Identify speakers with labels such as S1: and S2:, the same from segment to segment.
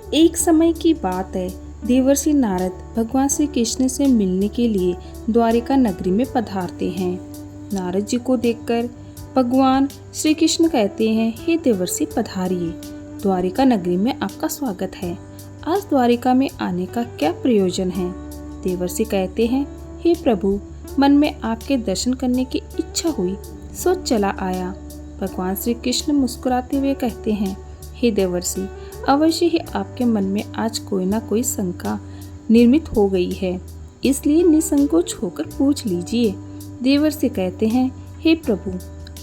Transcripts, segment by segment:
S1: एक समय की बात है, देवर्षि नारद भगवान श्री कृष्ण से मिलने के लिए द्वारिका नगरी में पधारते हैं। नारद जी को देखकर भगवान श्री कृष्ण कहते हैं, हे देवर्षि पधारिए, द्वारिका नगरी में आपका स्वागत है। आज द्वारिका में आने का क्या प्रयोजन है? देवर्षि कहते हैं, हे प्रभु, मन में आपके दर्शन करने की इच्छा हुई, सो चला आया। भगवान श्री कृष्ण मुस्कुराते हुए कहते हैं, हे देवर्षि, अवश्य ही आपके मन में आज कोई ना कोई शंका निर्मित हो गई है, इसलिए निसंकोच होकर पूछ लीजिए। देवर्षि कहते हैं, हे प्रभु,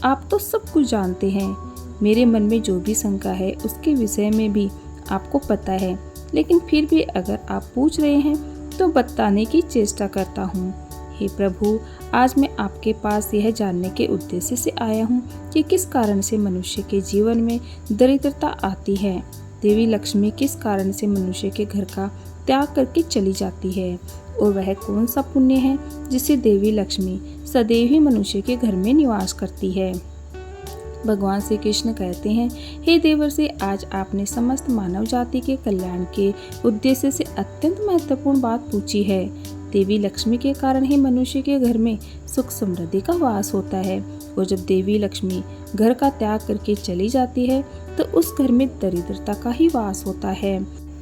S1: आप तो सब कुछ जानते हैं। मेरे मन में जो भी शंका है उसके विषय में भी आपको पता है, लेकिन फिर भी अगर आप पूछ रहे हैं तो बताने की चेष्टा करता हूँ। हे प्रभु, आज मैं आपके पास यह जानने के उद्देश्य से आया हूँ कि किस कारण से मनुष्य के जीवन में दरिद्रता आती है। देवी लक्ष्मी किस कारण से मनुष्य के घर का त्याग करके चली जाती है, और वह कौन सा पुण्य है जिससे देवी लक्ष्मी सदैव ही मनुष्य के घर में निवास करती है। भगवान श्री कृष्ण कहते हैं, हे देवर्षि, आज आपने समस्त मानव जाति के कल्याण के उद्देश्य से अत्यंत महत्वपूर्ण बात पूछी है। देवी लक्ष्मी के कारण ही मनुष्य के घर में सुख समृद्धि का वास होता है, और जब देवी लक्ष्मी घर का त्याग करके चली जाती है तो उस घर में दरिद्रता का ही वास होता है।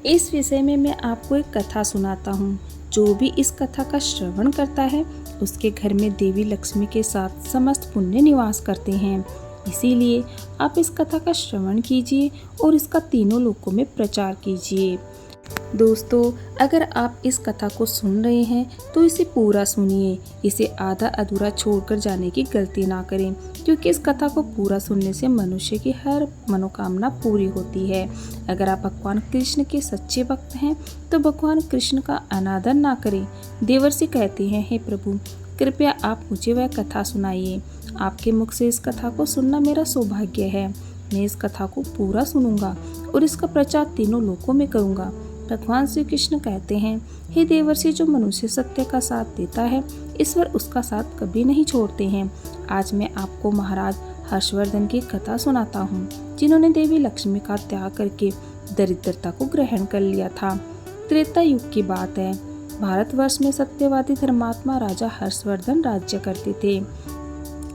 S1: इस विषय में मैं आपको एक कथा सुनाता हूँ। जो भी इस कथा का श्रवण करता है उसके घर में देवी लक्ष्मी के साथ समस्त पुण्य निवास करते हैं। इसीलिए आप इस कथा का श्रवण कीजिए और इसका तीनों लोकों में प्रचार कीजिए। दोस्तों, अगर आप इस कथा को सुन रहे हैं तो इसे पूरा सुनिए, इसे आधा अधूरा छोड़कर जाने की गलती ना करें, क्योंकि इस कथा को पूरा सुनने से मनुष्य की हर मनोकामना पूरी होती है। अगर आप भगवान कृष्ण के सच्चे भक्त हैं तो भगवान कृष्ण का अनादर ना करें। देवर्षि कहते हैं, हे प्रभु, कृपया आप मुझे वह कथा सुनाइए। आपके मुख से इस कथा को सुनना मेरा सौभाग्य है। मैं इस कथा को पूरा सुनूंगा और इसका प्रचार तीनों लोकों में करूंगा। भगवान श्री कृष्ण कहते हैं, हे देवर्षि, जो मनुष्य सत्य का साथ देता है, ईश्वर उसका साथ कभी नहीं छोड़ते हैं। आज मैं आपको महाराज हर्षवर्धन की कथा सुनाता हूँ, जिन्होंने देवी लक्ष्मी का त्याग करके दरिद्रता को ग्रहण कर लिया था। त्रेता युग की बात है। भारतवर्ष में सत्यवादी धर्मात्मा राजा हर्षवर्धन राज्य करते थे।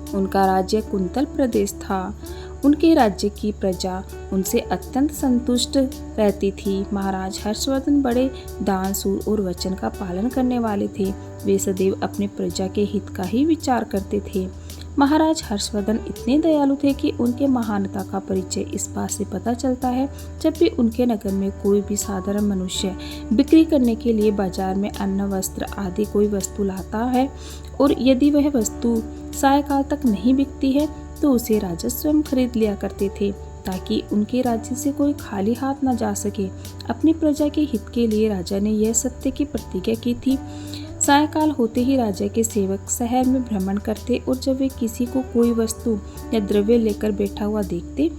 S1: उनका राज्य कुंतल प्रदेश था। उनके राज्य की प्रजा उनसे अत्यंत संतुष्ट रहती थी। महाराज हर्षवर्धन बड़े दानशूर और वचन का पालन करने वाले थे। वे सदैव अपने प्रजा के हित का ही विचार करते थे। महाराज हर्षवर्धन इतने दयालु थे कि उनके महानता का परिचय इस बात से पता चलता है, जब भी उनके नगर में कोई भी साधारण मनुष्य बिक्री करने के लिए बाजार में अन्न, वस्त्र आदि कोई वस्तु लाता है, और यदि वह वस्तु सायकाल तक नहीं बिकती है तो उसे राजा स्वयं खरीद लिया करते थे, ताकि उनके राज्य से कोई खाली हाथ न जा सके। अपनी प्रजा के हित के लिए राजा ने यह सत्य की प्रतिज्ञा की थी। सायकाल होते ही राजा के सेवक शहर में भ्रमण करते, और जब वे किसी को कोई वस्तु या द्रव्य लेकर बैठा हुआ देखते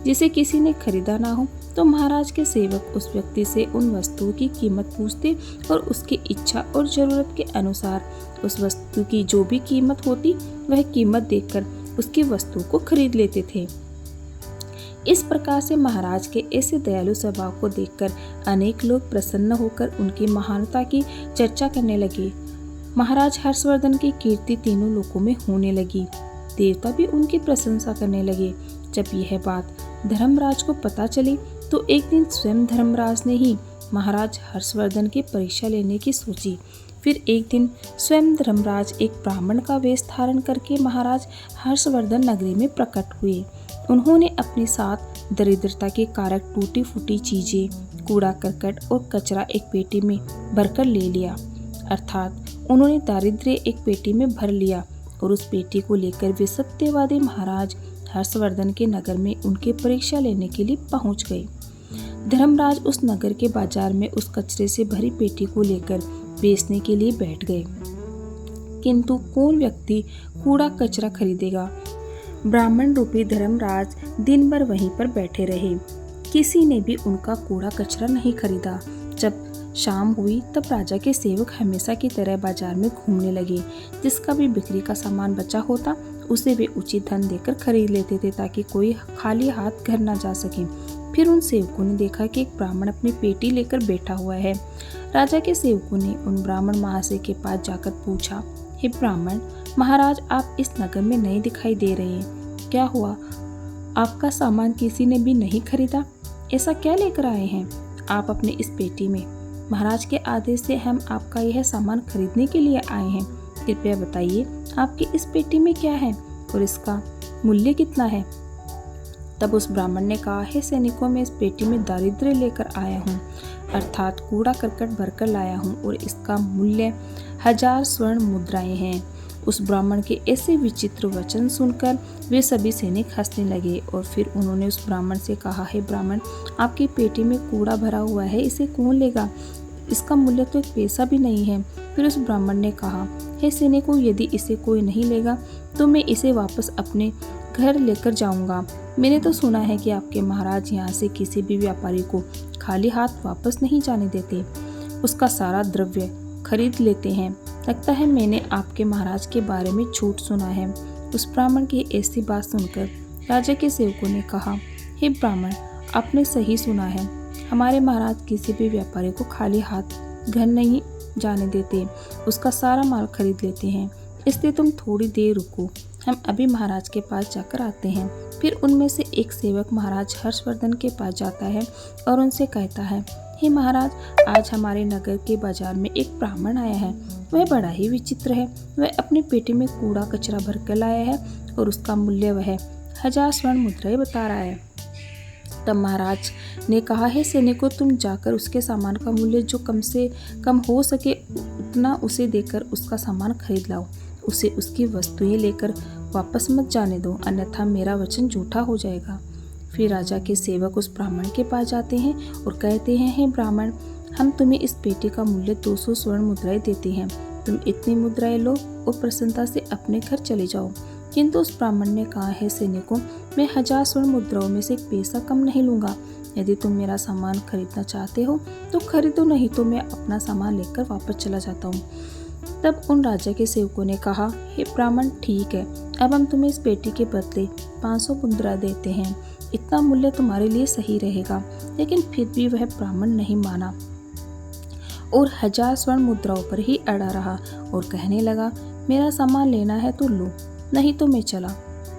S1: जिसे किसी ने खरीदा ना हो, तो महाराज के सेवक उस व्यक्ति से उन वस्तुओं की कीमत पूछते और उसकी इच्छा और जरूरत के अनुसार उस वस्तु की जो भी कीमत होती वह कीमत देकर उसकी वस्तु को खरीद लेते थे। इस प्रकार से महाराज के ऐसे दयालु स्वभाव को देखकर अनेक लोग प्रसन्न होकर उनकी महानता की चर्चा करने लगे। महाराज हर्षवर्धन की कीर्ति तीनों लोकों में होने लगी। देवता भी उनकी प्रशंसा करने लगे। जब यह बात धर्मराज को पता चली तो एक दिन स्वयं धर्मराज ने ही महाराज हर्षवर्धन की परीक्षा लेने की सोची। फिर एक दिन स्वयं धर्मराज एक ब्राह्मण का वेश धारण करके महाराज हर्षवर्धन नगरी में प्रकट हुए। उन्होंने अपने साथ दरिद्रता के कारक टूटी फूटी चीजें, कूड़ा करकट और कचरा एक पेटी में भरकर ले लिया। अर्थात उन्होंने दारिद्र्य एक पेटी में भर लिया, और उस पेटी को लेकर वे सत्यवादी महाराज हर्षवर्धन के नगर में उनकी परीक्षा लेने के लिए पहुंच गए। धर्मराज उस नगर के बाजार में उस कचरे से भरी पेटी को लेकर बेचने के लिए बैठ गए, किंतु कौन व्यक्ति कूड़ा कचरा खरीदेगा। ब्राह्मण रूपी धर्मराज दिन भर वहीं पर बैठे रहे। किसी ने भी उनका कूड़ा कचरा नहीं खरीदा। जब शाम हुई तब राजा के सेवक हमेशा की तरह बाजार में घूमने लगे। जिसका भी बिक्री का सामान बचा होता उसे वे उचित धन देकर खरीद लेते थे, ताकि कोई खाली हाथ घर न जा सके। फिर उन सेवकों ने देखा कि एक ब्राह्मण अपनी पेटी लेकर बैठा हुआ है। राजा के सेवकों ने उन ब्राह्मण महाशय के पास जाकर पूछा, हे ब्राह्मण महाराज, आप इस नगर में नए दिखाई दे रहे हैं, क्या हुआ? आपका सामान किसी ने भी नहीं खरीदा? ऐसा क्या लेकर आए हैं आप अपने इस पेटी में? महाराज के आदेश से हम आपका यह सामान खरीदने के लिए आए हैं। कृपया बताइए आपकी इस पेटी में क्या है और इसका मूल्य कितना है? तब उस ब्राह्मण ने कहा, हे सैनिकों, मैं इस पेटी में दारिद्र्य लेकर आया हूँ, अर्थात कूड़ा करकट भरकर लाया हूँ और इसका मूल्य 1000 स्वर्ण मुद्राएं हैं। उस ब्राह्मण के ऐसे विचित्र वचन सुनकर वे सभी सैनिक हंसने लगे और फिर उन्होंने उस ब्राह्मण से कहा, हे ब्राह्मण, आपकी पेटी में कूड़ा भरा हुआ है, इसे कौन लेगा? इसका मूल्य तो एक पैसा भी नहीं है। फिर उस ब्राह्मण ने कहा, हे सैनिकों, यदि इसे कोई नहीं लेगा तो मैं इसे वापस अपने घर लेकर जाऊंगा। मैंने तो सुना है कि आपके महाराज यहाँ से किसी भी व्यापारी को खाली हाथ वापस नहीं जाने देते, उसका सारा द्रव्य खरीद लेते हैं। लगता है मैंने आपके महाराज के बारे में झूठ सुना है। उस ब्राह्मण की ऐसी बात सुनकर राजा के सेवकों ने कहा, हे ब्राह्मण, आपने सही सुना है, हमारे महाराज किसी भी व्यापारी को खाली हाथ घर नहीं जाने देते, उसका सारा माल खरीद लेते हैं। इसलिए तुम थोड़ी देर रुको, हम अभी महाराज के पास जाकर आते हैं। फिर उनमें से एक सेवक महाराज हर्षवर्धन के पास जाता है और उनसे कहता है, हे महाराज, आज हमारे नगर के बाजार में एक ब्राह्मण आया है। वह बड़ा ही विचित्र है। वह अपनी पेटी में कूड़ा कचरा भर कर लाया है और उसका मूल्य वह 1000 स्वर्ण मुद्राएं बता रहा है। तब महाराज ने कहा, हे सैनिकों, तुम जाकर उसके सामान का मूल्य जो कम से कम हो सके उतना उसे देकर उसका सामान खरीद लाओ। उसे उसकी वस्तुएं लेकर वापस मत जाने दो, अन्यथा मेरा वचन झूठा हो जाएगा। फिर राजा के सेवक उस ब्राह्मण के पास जाते हैं और कहते हैं, हे ब्राह्मण, हम तुम्हें इस पेटी का मूल्य 200 स्वर्ण मुद्राएं देते हैं। तुम इतनी मुद्राएं लो और प्रसन्नता से अपने घर चले जाओ। किंतु उस ब्राह्मण ने कहा, हे सैनिकों, मैं 1000 स्वर्ण मुद्राओं में से एक पैसा कम नहीं लूंगा। यदि तुम मेरा सामान खरीदना चाहते हो तो खरीदो, नहीं तो मैं अपना सामान लेकर वापस चला जाता हूँ। तब उन राजा के सेवकों ने कहा, हे ब्राह्मण, ठीक है, अब हम तुम्हें इस पेटी के बदले 500 मुद्रा देते हैं। इतना मूल्य तुम्हारे लिए सही रहेगा। लेकिन फिर भी वह ब्राह्मण नहीं माना और 1000 स्वर्ण मुद्राओं पर ही अड़ा रहा और कहने लगा, मेरा सामान लेना है तो लो, नहीं तो मैं चला।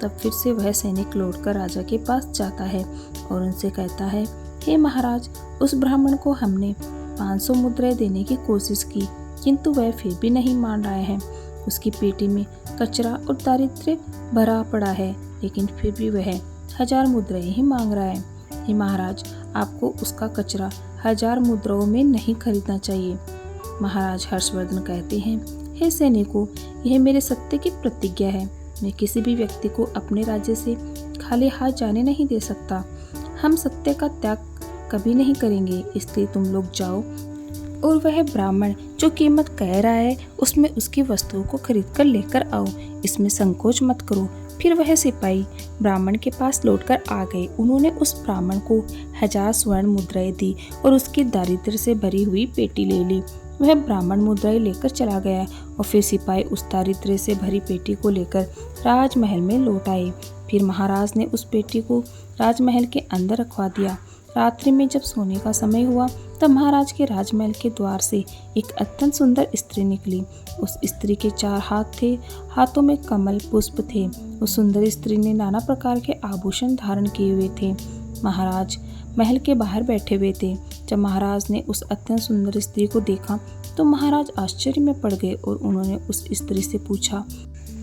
S1: तब फिर से वह सैनिक लौटकर राजा के पास जाता है और उनसे कहता है, हे महाराज, उस ब्राह्मण को हमने 500 मुद्राएं देने की कोशिश की, किंतु वह फिर भी नहीं मान रहा है। उसकी पेटी में कचरा और दारिद्र्य भरा पड़ा है, लेकिन फिर भी वह 1000 मुद्राएं ही मांग रहा है। हे महाराज, आपको उसका कचरा 1000 मुद्राओं में नहीं खरीदना चाहिए। महाराज हर्षवर्धन कहते हैं, हे सैनिकों, यह मेरे सत्य की प्रतिज्ञा है। मैं किसी भी व्यक्ति को अपने राज्य से खाली हाथ जाने नहीं दे सकता। हम सत्य का त्याग कभी नहीं करेंगे। इसलिए तुम लोग जाओ और वह ब्राह्मण जो कीमत कह रहा है उसमें उसकी वस्तुओं को खरीद कर लेकर आओ। इसमें संकोच मत करो। फिर वह सिपाही ब्राह्मण के पास लौटकर आ गए। उन्होंने उस ब्राह्मण को 1000 स्वर्ण मुद्राएं दी और उसकी दारिद्र्य से भरी हुई पेटी ले ली। वह ब्राह्मण मुद्राएं लेकर चला गया और फिर सिपाही उस दारिद्र्य से भरी पेटी को लेकर राजमहल में लौट आए। फिर महाराज ने उस पेटी को राजमहल के अंदर रखवा दिया। रात्रि में जब सोने का समय हुआ तब महाराज के राजमहल के द्वार से एक अत्यंत सुंदर स्त्री निकली। उस स्त्री के 4 हाथ थे, हाथों में कमल पुष्प थे। उस सुंदर स्त्री ने नाना प्रकार के आभूषण धारण किए हुए थे। महाराज महल के बाहर बैठे हुए थे। जब महाराज ने उस अत्यंत सुंदर स्त्री को देखा तो महाराज आश्चर्य में पड़ गए और उन्होंने उस स्त्री से पूछा,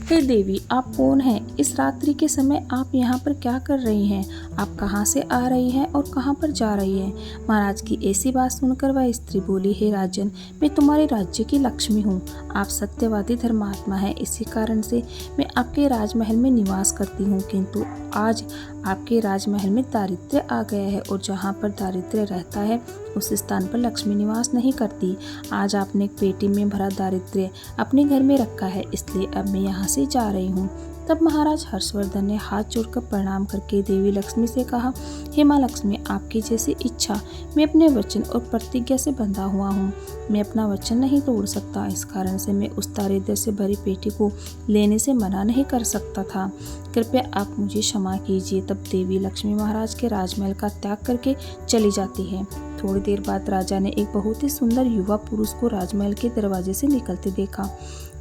S1: हे देवी, आप कौन हैं? इस रात्रि के समय आप यहाँ पर क्या कर रही हैं? आप कहाँ से आ रही हैं और कहाँ पर जा रही हैं? महाराज की ऐसी बात सुनकर वह स्त्री बोली, हे राजन, मैं तुम्हारे राज्य की लक्ष्मी हूँ। आप सत्यवादी धर्मात्मा हैं, इसी कारण से मैं आपके राजमहल में निवास करती हूँ। किंतु आज आपके राजमहल में दारिद्र्य आ गया है और जहाँ पर दारिद्र्य रहता है उस स्थान पर लक्ष्मी निवास नहीं करती। आज आपने एक पेटी में भरा दारिद्र्य अपने घर में रखा है, इसलिए अब मैं यहाँ से जा रही हूँ। तब महाराज हर्षवर्धन ने हाथ जोड़कर प्रणाम करके देवी लक्ष्मी से कहा, हे माँ लक्ष्मी, आपकी जैसी इच्छा। मैं अपने वचन और प्रतिज्ञा से बंधा हुआ हूँ। मैं अपना वचन नहीं तोड़ सकता। इस कारण से मैं उस दारिद्र्य से भरी पेटी को लेने से मना नहीं कर सकता था। कृपया आप मुझे क्षमा कीजिए। तब देवी लक्ष्मी महाराज के राजमहल का त्याग करके चली जाती है। थोड़ी देर बाद राजा ने एक बहुत ही सुंदर युवा पुरुष को राजमहल के दरवाजे से निकलते देखा।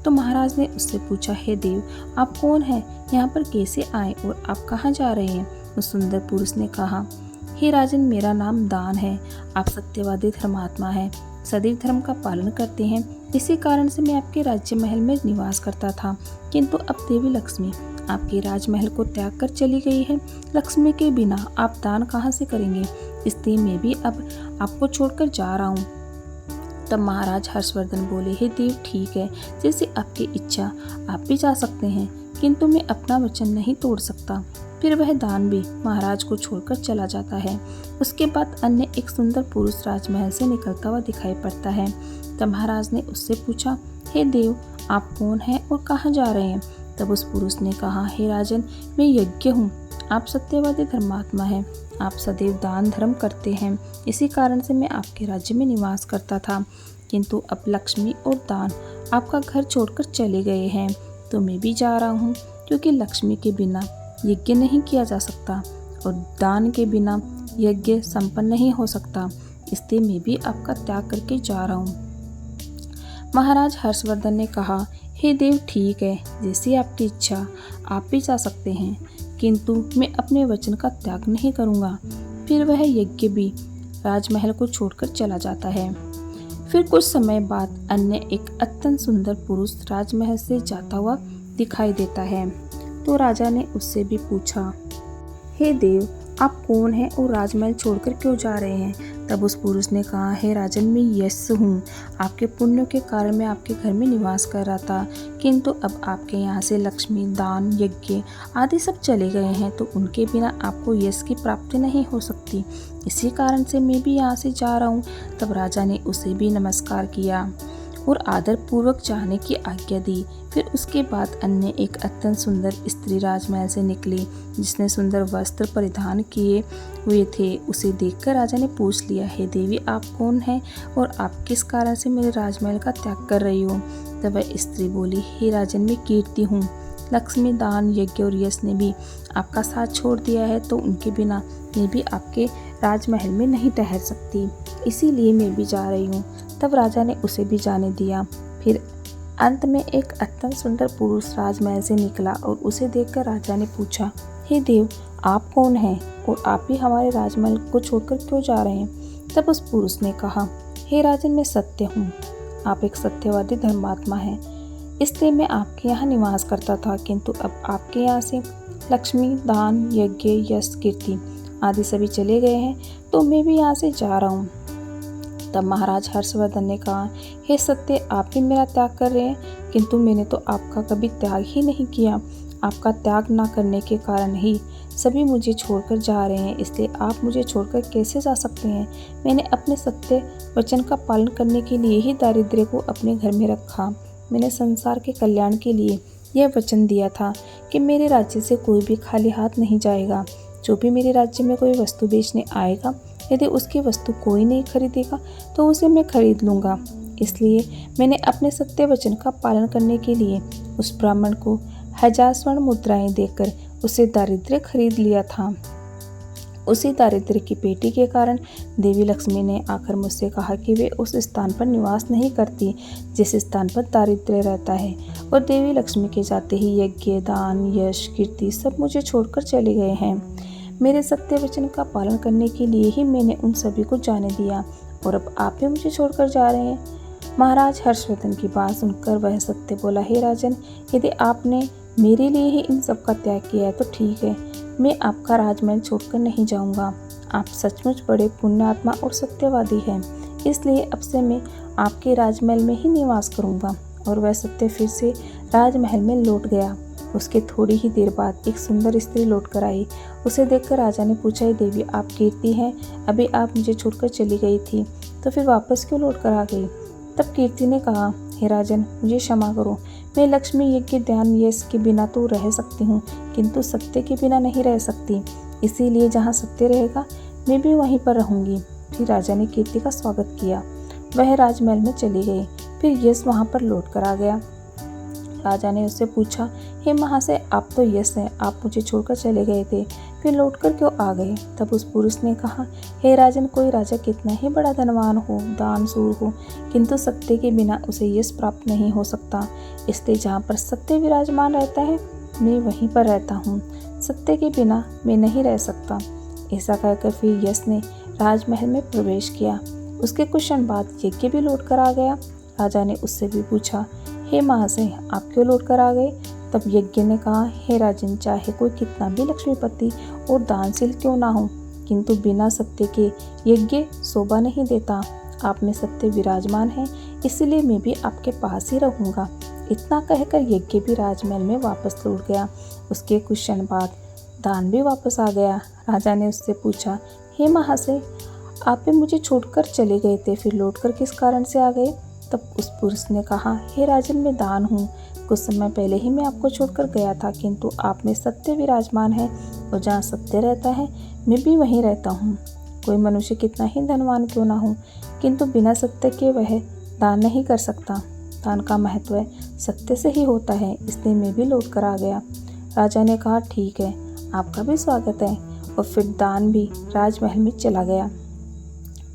S1: तो महाराज ने उससे पूछा, हे देव, आप कौन हैं? यहाँ पर कैसे आए और आप कहाँ जा रहे हैं? उस सुंदर पुरुष ने कहा, हे राजन, मेरा नाम दान है। आप सत्यवादी धर्मात्मा हैं, सदैव धर्म का पालन करते हैं। इसी कारण से मैं आपके राज्य महल में निवास करता था, किंतु अब देवी लक्ष्मी आपके राजमहल को त्याग कर चली गई है। लक्ष्मी के बिना आप दान कहाँ से करेंगे? इसलिए मैं भी अब आपको छोड़कर जा रहा हूँ। तब महाराज हर्षवर्धन बोले, हे देव, ठीक है, जैसे आपकी इच्छा, आप भी जा सकते हैं, किंतु मैं अपना वचन नहीं तोड़ सकता। फिर वह दान भी महाराज को छोड़कर चला जाता है। उसके बाद अन्य एक सुंदर पुरुष राजमहल से निकलता हुआ दिखाई पड़ता है। तब महाराज ने उससे पूछा, हे देव, आप कौन हैं और कहाँ जा रहे हैं? तब उस पुरुष ने कहा, हे राजन, मैं यज्ञ हूँ। आप सत्यवादी धर्मात्मा हैं। आप सदैव दान धर्म करते हैं। इसी कारण से मैं आपके राज्य में निवास करता था, किंतु अब लक्ष्मी और दान आपका घर छोड़कर चले गए हैं, तो मैं भी जा रहा हूँ, क्योंकि लक्ष्मी के बिना यज्ञ नहीं किया जा सकता और दान के बिना यज्ञ संपन्न नहीं हो सकता। इसलिए मैं भी आपका त्याग करके जा रहा हूँ। महाराज हर्षवर्धन ने कहा, हे देव, ठीक है, जैसी आपकी इच्छा, आप भी जा सकते हैं, किंतु मैं अपने वचन का त्याग नहीं करूँगा। फिर वह यज्ञ भी राजमहल को छोड़कर चला जाता है। फिर कुछ समय बाद अन्य एक अत्यंत सुंदर पुरुष राजमहल से जाता हुआ दिखाई देता है। तो राजा ने उससे भी पूछा, हे देव, आप कौन हैं और राजमहल छोड़कर क्यों जा रहे हैं? तब उस पुरुष ने कहा, हे राजन, मैं यश हूँ। आपके पुण्यों के कारण मैं आपके घर में निवास कर रहा था, किंतु अब आपके यहाँ से लक्ष्मी, दान, यज्ञ आदि सब चले गए हैं, तो उनके बिना आपको यश की प्राप्ति नहीं हो सकती। इसी कारण से मैं भी यहाँ से जा रहा हूँ। तब राजा ने उसे भी नमस्कार किया और आदर पूर्वक जाने की आज्ञा दी। फिर उसके बाद अन्य एक अत्यंत सुंदर स्त्री राजमहल से निकली, जिसने सुंदर वस्त्र परिधान किए हुए थे। उसे देखकर राजा ने पूछ लिया, हे देवी, आप कौन हैं और आप किस कारण से मेरे राजमहल का त्याग कर रही हो? तब वह स्त्री बोली, हे राजन, मैं कीर्ति हूँ। लक्ष्मी, दान, यज्ञ और यश ने भी आपका साथ छोड़ दिया है, तो उनके बिना मैं भी आपके राजमहल में नहीं ठहर सकती, इसीलिए मैं भी जा रही हूँ। तब राजा ने उसे भी जाने दिया। फिर अंत में एक अत्यंत सुंदर पुरुष राजमहल से निकला और उसे देखकर राजा ने पूछा, हे देव, आप कौन हैं और आप भी हमारे राजमहल को छोड़कर क्यों जा रहे हैं? तब उस पुरुष ने कहा, हे राजन, मैं सत्य हूँ। आप एक सत्यवादी धर्मात्मा हैं, इसलिए मैं आपके यहाँ निवास करता था, किंतु अब आपके यहाँ से लक्ष्मी, दान, यज्ञ, यश, कीर्ति आदि सभी चले गए हैं, तो मैं भी यहाँ से जा रहा हूँ। तब महाराज हर्षवर्धन ने कहा, हे सत्य, आप भी मेरा त्याग कर रहे हैं, किंतु मैंने तो आपका कभी त्याग ही नहीं किया। आपका त्याग ना करने के कारण ही सभी मुझे छोड़कर जा रहे हैं, इसलिए आप मुझे छोड़कर कैसे जा सकते हैं? मैंने अपने सत्य वचन का पालन करने के लिए ही दारिद्र्य को अपने घर में रखा। मैंने संसार के कल्याण के लिए यह वचन दिया था कि मेरे राज्य से कोई भी खाली हाथ नहीं जाएगा। जो भी मेरे राज्य में कोई वस्तु बेचने आएगा, यदि उसकी वस्तु कोई नहीं खरीदेगा, तो उसे मैं खरीद लूँगा। इसलिए मैंने अपने सत्य वचन का पालन करने के लिए उस ब्राह्मण को 1000 स्वर्ण मुद्राएं देकर उसे दारिद्र्य खरीद लिया था। उसी दारिद्र्य की पेटी के कारण देवी लक्ष्मी ने आकर मुझसे कहा कि वे उस स्थान पर निवास नहीं करती जिस स्थान पर दारिद्र्य रहता है, और देवी लक्ष्मी के जाते ही यज्ञ, दान, यश, कीर्ति सब मुझे छोड़कर चले गए हैं। मेरे सत्य वचन का पालन करने के लिए ही मैंने उन सभी को जाने दिया, और अब आप भी मुझे छोड़कर जा रहे हैं। महाराज हर्षवर्धन की बात सुनकर वह सत्य बोला, हे राजन, यदि आपने मेरे लिए ही इन सब का त्याग किया है तो ठीक है, मैं आपका राजमहल छोड़कर नहीं जाऊंगा। आप सचमुच बड़े पुण्यात्मा और सत्यवादी हैं, इसलिए अब से मैं आपके राजमहल में ही निवास करूंगा। और वह सत्य फिर से राजमहल में लौट गया। उसके थोड़ी ही देर बाद एक सुंदर स्त्री लौट कर आई। उसे देखकर राजा ने पूछा, हे देवी, आप कीर्ति हैं? अभी आप मुझे छोड़कर चली गई थी, तो फिर वापस क्यों लौट कर आ गई? तब कीर्ति ने कहा, हे राजन, मुझे क्षमा करो, मैं लक्ष्मी यज्ञ ध्यान यश के बिना तो रह सकती हूँ, किंतु सत्य के बिना नहीं रह सकती। इसीलिए जहाँ सत्य रहेगा मैं भी वहीं पर रहूँगी। फिर राजा ने कीर्ति का स्वागत किया। वह राजमहल में चली गई। फिर यश वहाँ पर लौट कर आ गया। राजा ने उससे पूछा, हे महाशय, आप तो यश हैं, आप मुझे छोड़कर चले गए थे, फिर लौटकर क्यों आ गए? तब उस पुरुष ने कहा, हे राजन, कोई राजा कितना ही बड़ा धनवान हो, दानशूर हो, किंतु सत्य के बिना उसे यश प्राप्त नहीं हो सकता। इसलिए जहाँ पर सत्य विराजमान रहता है मैं वहीं पर रहता हूँ। सत्य के बिना मैं नहीं रह सकता। ऐसा कहकर फिर यश ने राजमहल में प्रवेश किया। उसके कुछ क्षण बाद यज्ञ भी लौट कर आ गया। राजा ने उससे भी पूछा, हे महाशय, आप क्यों लौट कर आ गए? तब यज्ञ ने कहा, हे राजन, चाहे कोई कितना भी लक्ष्मीपति और दानशील क्यों ना हो, किंतु बिना सत्य के यज्ञ शोभा नहीं देता। आप में सत्य विराजमान है, इसलिए मैं भी आपके पास ही रहूँगा। इतना कहकर यज्ञ भी राजमहल में वापस लौट गया। उसके कुछ क्षण बाद दान भी वापस आ गया। राजा ने उससे पूछा, हे महाशय, आप भी मुझे छोड़कर चले गए थे, फिर लौटकर किस कारण से आ गए? तब उस पुरुष ने कहा, हे राजन, मैं दान हूँ। कुछ समय पहले ही मैं आपको छोड़कर गया था, किंतु आप में सत्य विराजमान है और जहाँ सत्य रहता है मैं भी वहीं रहता हूँ। कोई मनुष्य कितना ही धनवान क्यों ना हो, किंतु बिना सत्य के वह दान नहीं कर सकता। दान का महत्व सत्य से ही होता है, इसलिए मैं भी लौट कर आ गया। राजा ने कहा, ठीक है, आपका भी स्वागत है। और फिर दान भी राजमहल में चला गया।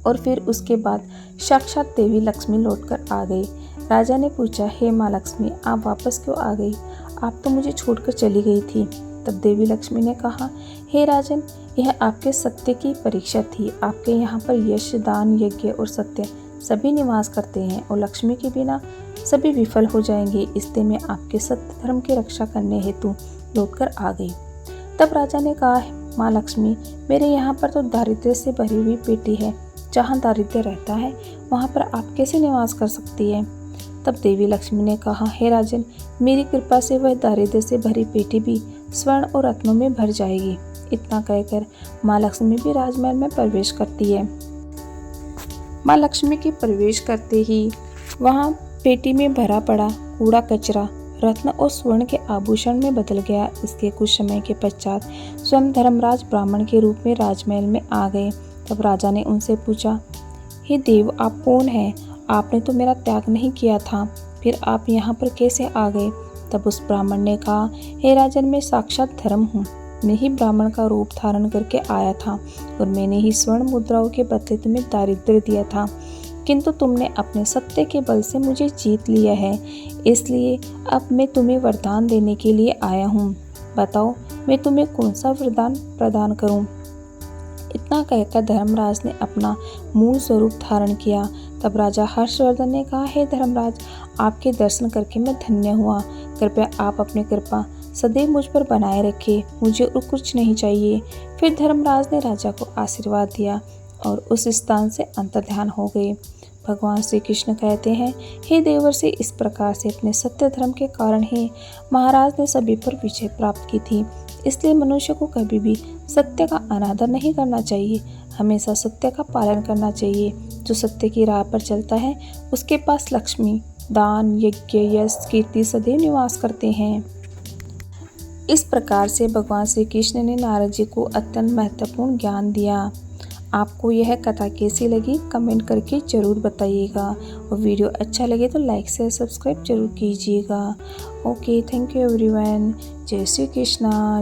S1: और फिर उसके बाद साक्षात देवी लक्ष्मी लौटकर आ गई। राजा ने पूछा, हे माँ लक्ष्मी, आप वापस क्यों आ गई? आप तो मुझे छोड़कर चली गई थी। तब देवी लक्ष्मी ने कहा, हे राजन, यह आपके सत्य की परीक्षा थी। आपके यहाँ पर यश, दान, यज्ञ और सत्य सभी निवास करते हैं और लक्ष्मी के बिना सभी विफल हो जाएंगे। इसलिए मैं आपके सत्य धर्म की रक्षा करने हेतु लौटकर आ गई। तब राजा ने कहा, माँ लक्ष्मी, मेरे यहाँ पर तो दारिद्र्य से भरी हुई पेटी है। जहाँ दारिद्र्य रहता है वहाँ पर आप कैसे निवास कर सकती है? तब देवी लक्ष्मी ने कहा, हे राजन, मेरी कृपा से वह दारिद्र्य से भरी पेटी भी स्वर्ण और रत्नों में भर जाएगी। इतना कहकर माँ लक्ष्मी भी राजमहल में प्रवेश करती है। माँ लक्ष्मी के प्रवेश करते ही वहाँ पेटी में भरा पड़ा कूड़ा कचरा रत्न और स्वर्ण के आभूषण में बदल गया। इसके कुछ समय के पश्चात स्वयं धर्मराज ब्राह्मण के रूप में राजमहल में आ गए। तब राजा ने उनसे पूछा, हे देव, आप कौन हैं? आपने तो मेरा त्याग नहीं किया था, फिर आप यहाँ पर कैसे आ गए? तब उस ब्राह्मण ने कहा, हे राजन, मैं साक्षात धर्म हूँ। मैं ही ब्राह्मण का रूप धारण करके आया था और मैंने ही स्वर्ण मुद्राओं के बदले तुम्हें दारिद्र्य दिया था, किंतु तुमने अपने सत्य के बल से मुझे जीत लिया है। इसलिए अब मैं तुम्हें वरदान देने के लिए आया हूँ। बताओ, मैं तुम्हें कौन सा वरदान प्रदान करूँ? इतना कहकर धर्मराज ने अपना मूल स्वरूप धारण किया। तब राजा हर्षवर्धन ने कहा, हे धर्मराज, आपके दर्शन करके मैं धन्य हुआ। कृपया आप अपनी कृपा सदैव मुझ पर बनाए रखें, मुझे और कुछ नहीं चाहिए। फिर धर्मराज ने राजा को आशीर्वाद दिया और उस स्थान से अंतर्ध्यान हो गए। भगवान श्री कृष्ण कहते हैं, हे देवर्षि, इस प्रकार से अपने सत्य धर्म के कारण ही महाराज ने सभी पर विजय प्राप्त की थी। इसलिए मनुष्य को कभी भी सत्य का अनादर नहीं करना चाहिए, हमेशा सत्य का पालन करना चाहिए। जो सत्य की राह पर चलता है उसके पास लक्ष्मी, दान, यज्ञ, यश, कीर्ति सदैव निवास करते हैं। इस प्रकार से भगवान श्री कृष्ण ने नारद जी को अत्यंत महत्वपूर्ण ज्ञान दिया। आपको यह कथा कैसी लगी कमेंट करके ज़रूर बताइएगा और वीडियो अच्छा लगे तो लाइक शेयर सब्सक्राइब जरूर कीजिएगा। Okay, thank you everyone. जय श्री कृष्णा।